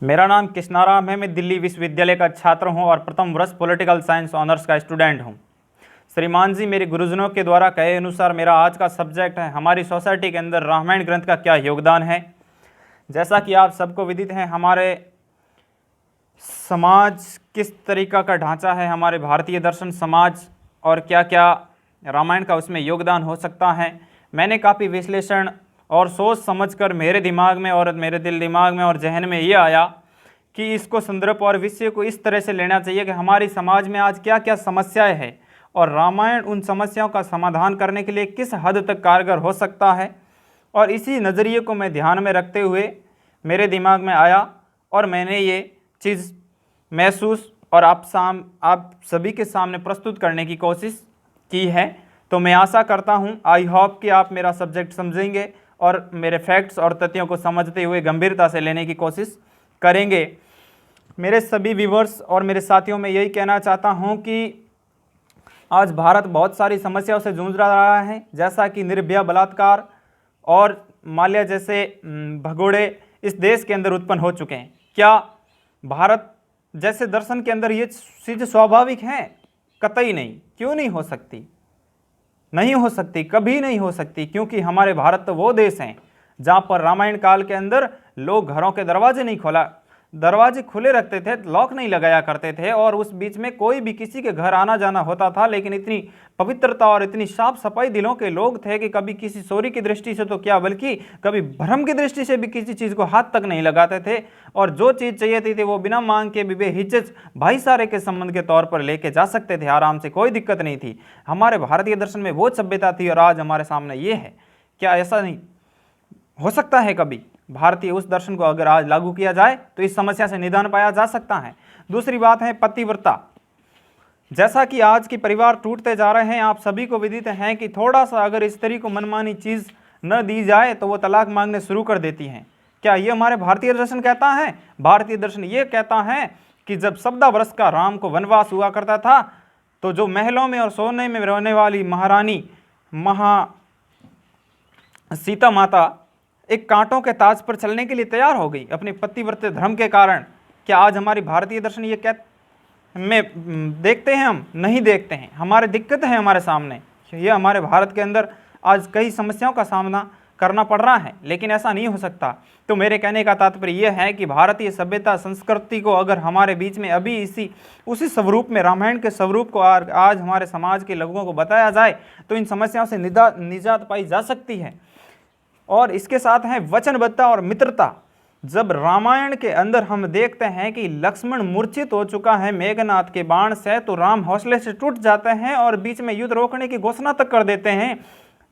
मेरा नाम कृष्णाराम है। मैं दिल्ली विश्वविद्यालय का छात्र हूं और प्रथम वर्ष पॉलिटिकल साइंस ऑनर्स का स्टूडेंट हूं। श्रीमान जी, मेरे गुरुजनों के द्वारा कहे अनुसार मेरा आज का सब्जेक्ट है हमारी सोसाइटी के अंदर रामायण ग्रंथ का क्या योगदान है। जैसा कि आप सबको विदित है, हमारे समाज किस तरीका का ढांचा है, हमारे भारतीय दर्शन समाज, और क्या क्या रामायण का उसमें योगदान हो सकता है। मैंने काफ़ी विश्लेषण और सोच समझकर मेरे दिमाग में और मेरे दिमाग में और जहन में ये आया कि इसको संदर्भ और विषय को इस तरह से लेना चाहिए कि हमारी समाज में आज क्या क्या समस्याएं हैं और रामायण उन समस्याओं का समाधान करने के लिए किस हद तक कारगर हो सकता है। और इसी नज़रिए को मैं ध्यान में रखते हुए मेरे दिमाग में आया और मैंने ये चीज़ महसूस और आप सभी के सामने प्रस्तुत करने की कोशिश की है। तो मैं आशा करता हूँ, आई होप कि आप मेरा सब्जेक्ट समझेंगे और मेरे फैक्ट्स और तथ्यों को समझते हुए गंभीरता से लेने की कोशिश करेंगे। मेरे सभी व्यूवर्स और मेरे साथियों में यही कहना चाहता हूँ कि आज भारत बहुत सारी समस्याओं से जूझ रहा है, जैसा कि निर्भया बलात्कार और माल्या जैसे भगोड़े इस देश के अंदर उत्पन्न हो चुके हैं। क्या भारत जैसे दर्शन के अंदर ये चीज़ स्वाभाविक है? कतई नहीं। क्यों नहीं हो सकती? नहीं हो सकती, कभी नहीं हो सकती, क्योंकि हमारे भारत तो वो देश हैं जहाँ पर रामायण काल के अंदर लोग घरों के दरवाजे खुले रखते थे, लॉक नहीं लगाया करते थे, और उस बीच में कोई भी किसी के घर आना जाना होता था, लेकिन इतनी पवित्रता और इतनी साफ सफाई दिलों के लोग थे कि कभी किसी चोरी की दृष्टि से तो क्या, बल्कि कभी भ्रम की दृष्टि से भी किसी चीज़ को हाथ तक नहीं लगाते थे, और जो चीज़ चाहिए थी वो बिना मांग के भी बेहिचक भाईचारे के संबंध के तौर पर लेके जा सकते थे आराम से, कोई दिक्कत नहीं थी। हमारे भारतीय दर्शन में वो सभ्यता थी और आज हमारे सामने ये है। क्या ऐसा नहीं हो सकता है? कभी भारतीय उस दर्शन को अगर आज लागू किया जाए तो इस समस्या से निदान पाया जा सकता है। दूसरी बात है पतिव्रता। जैसा कि आज के परिवार टूटते जा रहे हैं, आप सभी को विदित है कि थोड़ा सा अगर स्त्री को मनमानी चीज़ न दी जाए तो वो तलाक मांगने शुरू कर देती हैं। क्या ये हमारे भारतीय दर्शन कहता है? भारतीय दर्शन ये कहता है कि जब 14 वर्ष का राम को वनवास हुआ करता था तो जो महलों में और सोने में रहने वाली महारानी सीता माता एक कांटों के ताज पर चलने के लिए तैयार हो गई अपने पतिव्रत धर्म के कारण। क्या आज हमारी भारतीय दर्शन ये में देखते हैं? हम नहीं देखते हैं। हमारे दिक्कत है हमारे सामने, ये हमारे भारत के अंदर आज कई समस्याओं का सामना करना पड़ रहा है, लेकिन ऐसा नहीं हो सकता। तो मेरे कहने का तात्पर्य यह है कि भारतीय सभ्यता संस्कृति को अगर हमारे बीच में अभी उसी स्वरूप में, रामायण के स्वरूप को आज हमारे समाज के लोगों को बताया जाए तो इन समस्याओं से निजात पाई जा सकती है। और इसके साथ है वचनबद्धता और मित्रता। जब रामायण के अंदर हम देखते हैं कि लक्ष्मण मूर्छित हो चुका है मेघनाथ के बाण से, तो राम हौसले से टूट जाते हैं और बीच में युद्ध रोकने की घोषणा तक कर देते हैं।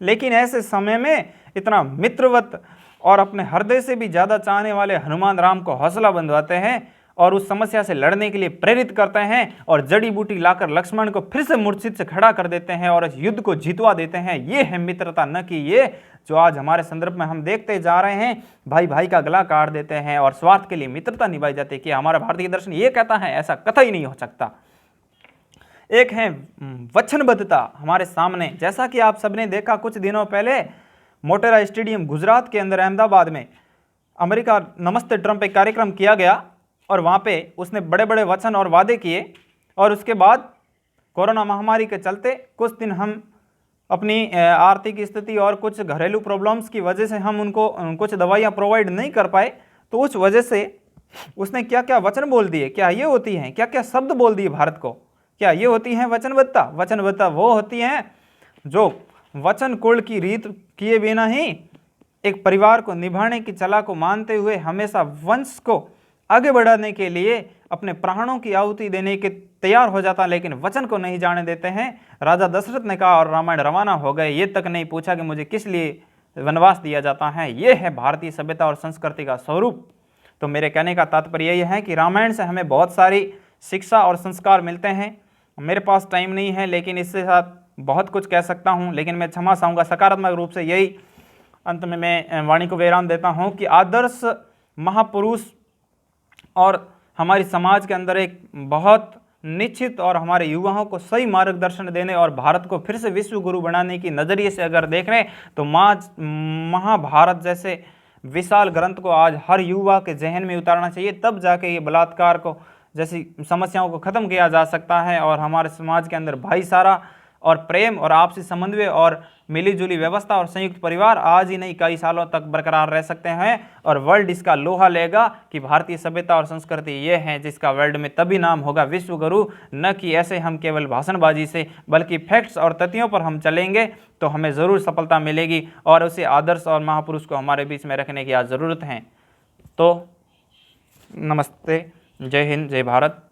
लेकिन ऐसे समय में इतना मित्रवत और अपने हृदय से भी ज़्यादा चाहने वाले हनुमान राम को हौसला बंधवाते हैं और उस समस्या से लड़ने के लिए प्रेरित करते हैं और जड़ी बूटी लाकर लक्ष्मण को फिर से मूर्छित से खड़ा कर देते हैं और इस युद्ध को जितवा देते हैं। ये है मित्रता, न कि ये जो आज हमारे संदर्भ में हम देखते जा रहे हैं, भाई भाई का गला काट देते हैं और स्वार्थ के लिए मित्रता निभाई जाती है। कि हमारा भारतीय दर्शन ये कहता है? ऐसा कतई नहीं हो सकता। एक है वचनबद्धता हमारे सामने। जैसा कि आप सबने देखा, कुछ दिनों पहले मोटेरा स्टेडियम गुजरात के अंदर अहमदाबाद में अमेरिका नमस्ते ट्रंप एक कार्यक्रम किया गया और वहाँ पे उसने बड़े बड़े वचन और वादे किए, और उसके बाद कोरोना महामारी के चलते कुछ दिन हम अपनी आर्थिक स्थिति और कुछ घरेलू प्रॉब्लम्स की वजह से हम उनको कुछ दवाइयाँ प्रोवाइड नहीं कर पाए। तो उस वजह से उसने क्या क्या वचन बोल दिए, क्या ये होती हैं, क्या क्या शब्द बोल दिए भारत को, क्या ये होती हैं वचनबद्धता? वचनबद्धता वो होती हैं जो वचन कुल की रीत किए बिना ही एक परिवार को निभाने की चाल को मानते हुए हमेशा वंश को आगे बढ़ाने के लिए अपने प्राणों की आहुति देने के तैयार हो जाता, लेकिन वचन को नहीं जाने देते हैं। राजा दशरथ ने कहा और रामायण रवाना हो गए, ये तक नहीं पूछा कि मुझे किस लिए वनवास दिया जाता है। ये है भारतीय सभ्यता और संस्कृति का स्वरूप। तो मेरे कहने का तात्पर्य यही है कि रामायण से हमें बहुत सारी शिक्षा और संस्कार मिलते हैं। मेरे पास टाइम नहीं है, लेकिन इसके साथ बहुत कुछ कह सकता हूँ, लेकिन मैं क्षमा चाहूँगा। सकारात्मक रूप से यही अंत में मैं वाणी को विराम देता हूँ कि आदर्श महापुरुष और हमारी समाज के अंदर एक बहुत निश्चित और हमारे युवाओं को सही मार्गदर्शन देने और भारत को फिर से विश्व गुरु बनाने की नज़रिए से अगर देख रहे हैं तो महाभारत जैसे विशाल ग्रंथ को आज हर युवा के जहन में उतारना चाहिए, तब जाके ये बलात्कार को जैसी समस्याओं को ख़त्म किया जा सकता है और हमारे समाज के अंदर भाईचारा और प्रेम और आपसी समन्वय और मिलीजुली व्यवस्था और संयुक्त परिवार आज ही नहीं कई सालों तक बरकरार रह सकते हैं। और वर्ल्ड इसका लोहा लेगा कि भारतीय सभ्यता और संस्कृति ये है जिसका वर्ल्ड में तभी नाम होगा विश्व गुरु, न कि ऐसे हम केवल भाषणबाजी से, बल्कि फैक्ट्स और तथ्यों पर हम चलेंगे तो हमें ज़रूर सफलता मिलेगी और उसे आदर्श और महापुरुष को हमारे बीच में रखने की आज ज़रूरत है। तो नमस्ते, जय हिंद, जय भारत।